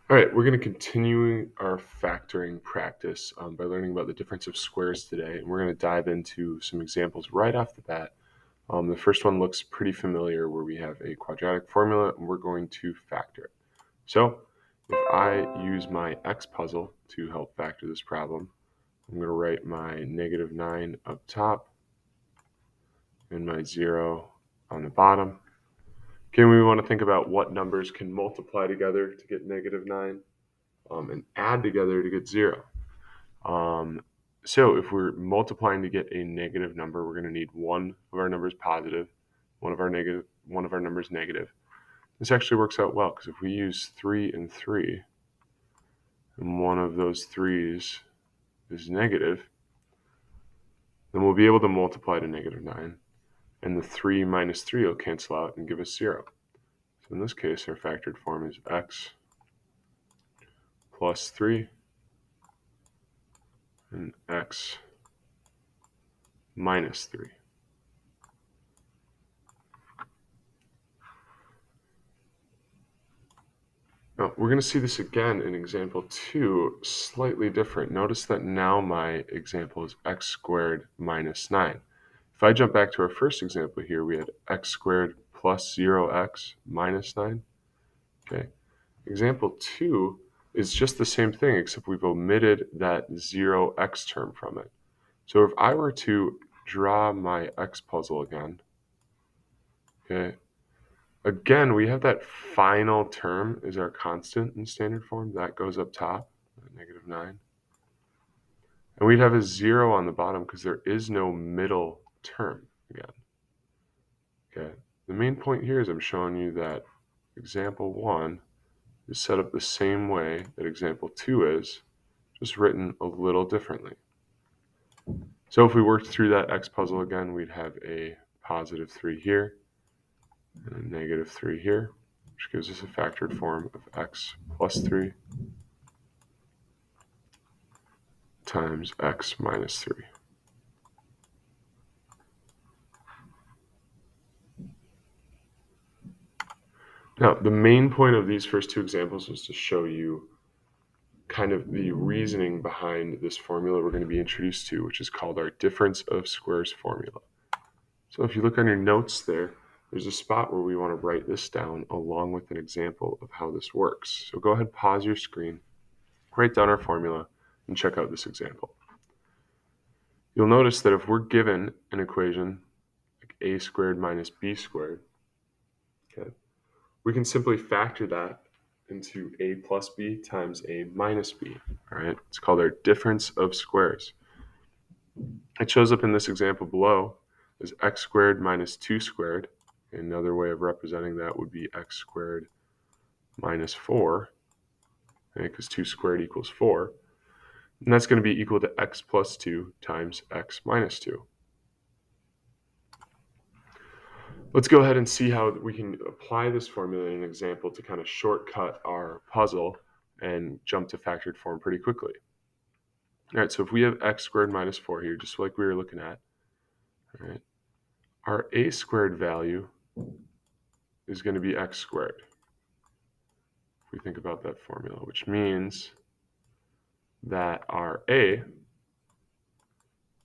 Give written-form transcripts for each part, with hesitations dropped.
All right, we're going to continue our factoring practice by learning about the difference of squares today. And we're going to dive into some examples right off the bat. The first one looks pretty familiar where we have a quadratic formula and we're going to factor it. So if I use my X puzzle to help factor this problem, I'm going to write my -9 up top and my 0 on the bottom. Okay, we want to think about what numbers can multiply together to get -9 and add together to get 0. Um, so if we're multiplying to get a negative number, we're going to need one of our numbers positive, one of our numbers negative. This actually works out well because if we use 3 and 3, and one of those threes is negative, then we'll be able to multiply to -9, and the 3 minus 3 will cancel out and give us 0. So in this case, our factored form is x plus 3 and x minus 3. Now, we're going to see this again in example 2, slightly different. Notice that now my example is x squared minus 9. If I jump back to our first example here, we had x squared plus 0x minus 9. Okay. Example 2 is just the same thing, except we've omitted that 0x term from it. So if I were to draw my x puzzle again, okay, again, we have that final term is our constant in standard form. That goes up top, -9. And we'd have a 0 on the bottom because there is no middle term again. Okay. The main point here is I'm showing you that example 1 is set up the same way that example 2 is, just written a little differently. So if we worked through that x puzzle again, we'd have a positive 3 here and a -3 here, which gives us a factored form of x plus 3 times x minus 3. Now, the main point of these first two examples was to show you kind of the reasoning behind this formula we're going to be introduced to, which is called our difference of squares formula. So if you look on your notes there's a spot where we want to write this down along with an example of how this works. So go ahead, pause your screen, write down our formula, and check out this example. You'll notice that if we're given an equation like a squared minus b squared, okay, we can simply factor that into a plus b times a minus b. All right, it's called our difference of squares. It shows up in this example below as x squared minus 2 squared. Another way of representing that would be x squared minus 4, because 2 squared equals 4. And that's going to be equal to x plus 2 times x minus 2. Let's go ahead and see how we can apply this formula in an example to kind of shortcut our puzzle and jump to factored form pretty quickly. All right, so if we have x squared minus 4 here, just like we were looking at, all right, our a squared value is going to be x squared. If we think about that formula, which means that our a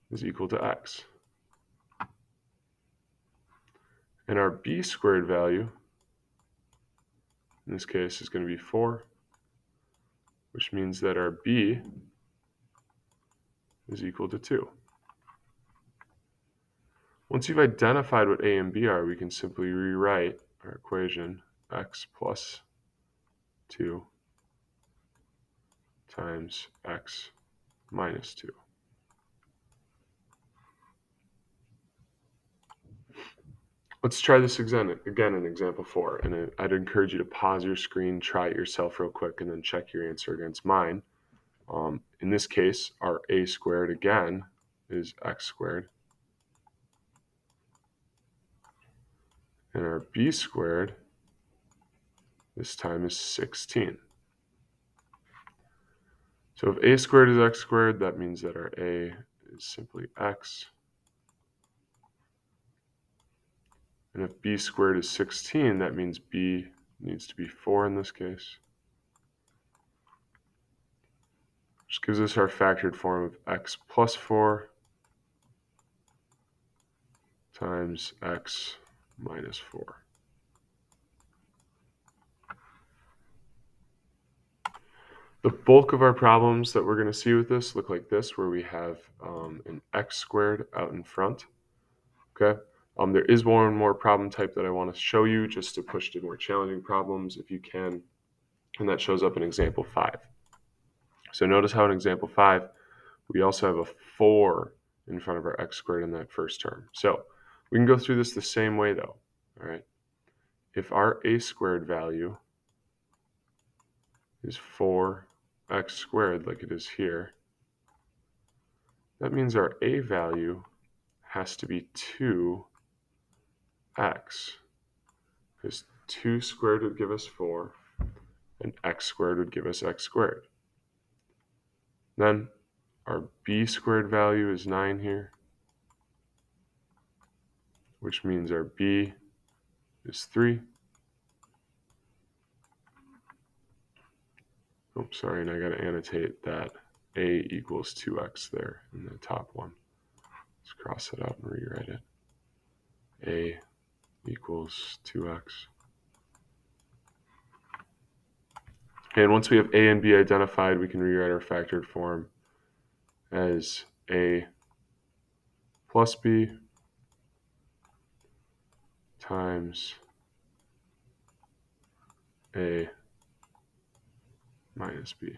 is equal to x. And our b squared value, in this case, is going to be 4, which means that our b is equal to 2. Once you've identified what a and b are, we can simply rewrite our equation x plus 2 times x minus 2. Let's try this again in example 4. And I'd encourage you to pause your screen, try it yourself real quick, and then check your answer against mine. In this case, our a squared again is x squared. And our b squared this time is 16. So if a squared is x squared, that means that our a is simply x. And if b squared is 16, that means b needs to be 4 in this case. which gives us our factored form of x plus 4 times x minus 4. The bulk of our problems that we're going to see with this look like this, where we have an x squared out in front. Okay. There is one more problem type that I want to show you just to push to more challenging problems if you can, and that shows up in example 5. So notice how in example 5, we also have a 4 in front of our x squared in that first term. So we can go through this the same way though. All right. If our a squared value is 4x squared like it is here, that means our a value has to be 2x, because 2 squared would give us 4, and x squared would give us x squared. Then our b squared value is 9 here, which means our b is 3. Oh, sorry, and I got to annotate that a equals 2x there in the top one. Let's cross it out and rewrite it. A equals 2x. And once we have a and b identified, we can rewrite our factored form as a plus b times a minus b.